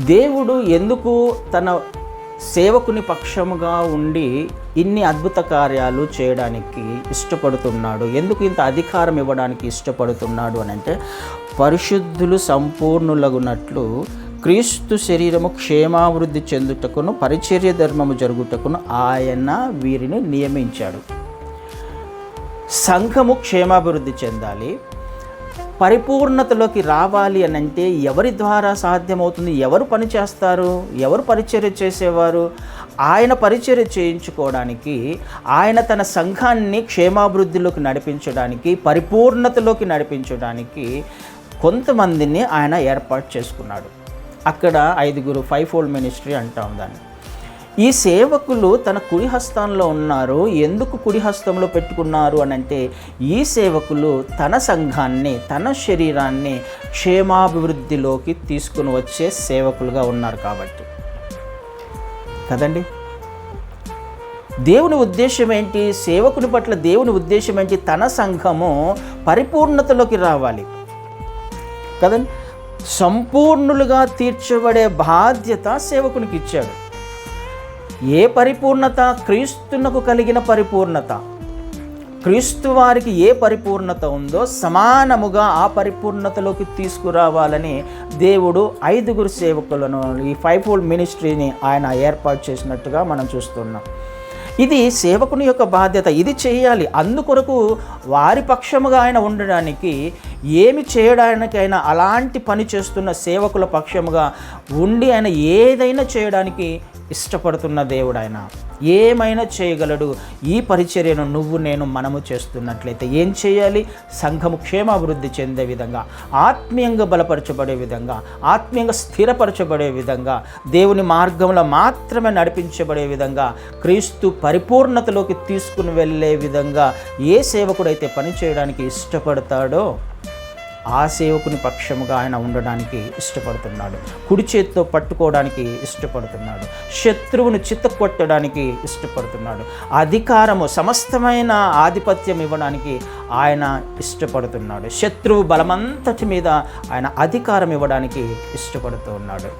దేవుడు ఎందుకు తన సేవకుని పక్షముగా ఉండి ఇన్ని అద్భుత కార్యాలు చేయడానికి ఇష్టపడుతున్నాడు, ఎందుకు ఇంత అధికారం ఇవ్వడానికి ఇష్టపడుతున్నాడు అని అంటే, పరిశుద్ధులు సంపూర్ణులగునట్లు క్రీస్తు శరీరము క్షేమాభివృద్ధి చెందుటకును పరిచర్య ధర్మము జరుగుటకును ఆయన వీరిని నియమించాడు. సంఘము క్షేమాభివృద్ధి చెందాలి, పరిపూర్ణతలోకి రావాలి అని అంటే ఎవరి ద్వారా సాధ్యమవుతుంది? ఎవరు పని చేస్తారు? ఎవరు పరిచర్య చేసేవారు? ఆయన పరిచర్య చేయించుకోవడానికి, ఆయన తన సంఘాన్ని క్షేమాభివృద్ధిలోకి నడిపించడానికి, పరిపూర్ణతలోకి నడిపించడానికి కొంతమందిని ఆయన ఏర్పాటు చేసుకున్నాడు. అక్కడ 5 ఫైవ్-ఫోల్డ్ మినిస్ట్రీ అంటాం దాన్ని. ఈ సేవకులు తన కుడి హస్తంలో ఉన్నారు. ఎందుకు కుడి హస్తంలో పెట్టుకున్నారు అని అంటే, ఈ సేవకులు తన సంఘాన్ని, తన శరీరాన్ని క్షేమాభివృద్ధిలోకి తీసుకుని వచ్చే సేవకులుగా ఉన్నారు కాబట్టి కదండి. దేవుని ఉద్దేశం ఏంటి? సేవకుని పట్ల దేవుని ఉద్దేశం ఏంటి? తన సంఘము పరిపూర్ణతలోకి రావాలి కదండి. సంపూర్ణులుగా తీర్చబడే బాధ్యత సేవకునికి ఇచ్చాడు. ఏ పరిపూర్ణత? క్రీస్తునకు కలిగిన పరిపూర్ణత. క్రీస్తు వారికి ఏ పరిపూర్ణత ఉందో సమానముగా ఆ పరిపూర్ణతలోకి తీసుకురావాలని దేవుడు 5 సేవకులను, ఈ 5-ఫోల్డ్ మినిస్ట్రీని ఆయన ఏర్పాటు చేసినట్టుగా మనం చూస్తున్నాం. ఇది సేవకుని యొక్క బాధ్యత, ఇది చేయాలి. అందుకొరకు వారి పక్షముగా ఆయన ఉండడానికి, ఏమి చేయడానికైనా అలాంటి పని చేస్తున్న సేవకుల పక్షముగా ఉండి ఆయన ఏదైనా చేయడానికి ఇష్టపడుతున్న దేవుడు. ఆయన ఏమైనా చేయగలడు. ఈ పరిచర్యను నువ్వు నేను మనము చేస్తున్నట్లయితే ఏం చేయాలి? సంఘము క్షేమాభివృద్ధి చెందే విధంగా, ఆత్మీయంగా బలపరచబడే విధంగా, ఆత్మీయంగా స్థిరపరచబడే విధంగా, దేవుని మార్గంలో మాత్రమే నడిపించబడే విధంగా, క్రీస్తు పరిపూర్ణతలోకి తీసుకుని వెళ్ళే విధంగా ఏ సేవకుడైతే పని చేయడానికి ఇష్టపడతాడో ఆ సేవకుని పక్షముగా ఆయన ఉండడానికి ఇష్టపడుతున్నాడు. కుడి చేతితో పట్టుకోవడానికి ఇష్టపడుతున్నాడు. శత్రువును చిత్తకొట్టడానికి ఇష్టపడుతున్నాడు. అధికారము, సమస్తమైన ఆధిపత్యం ఇవ్వడానికి ఆయన ఇష్టపడుతున్నాడు. శత్రువు బలమంతటి మీద ఆయన అధికారం ఇవ్వడానికి ఇష్టపడుతూ ఉన్నాడు.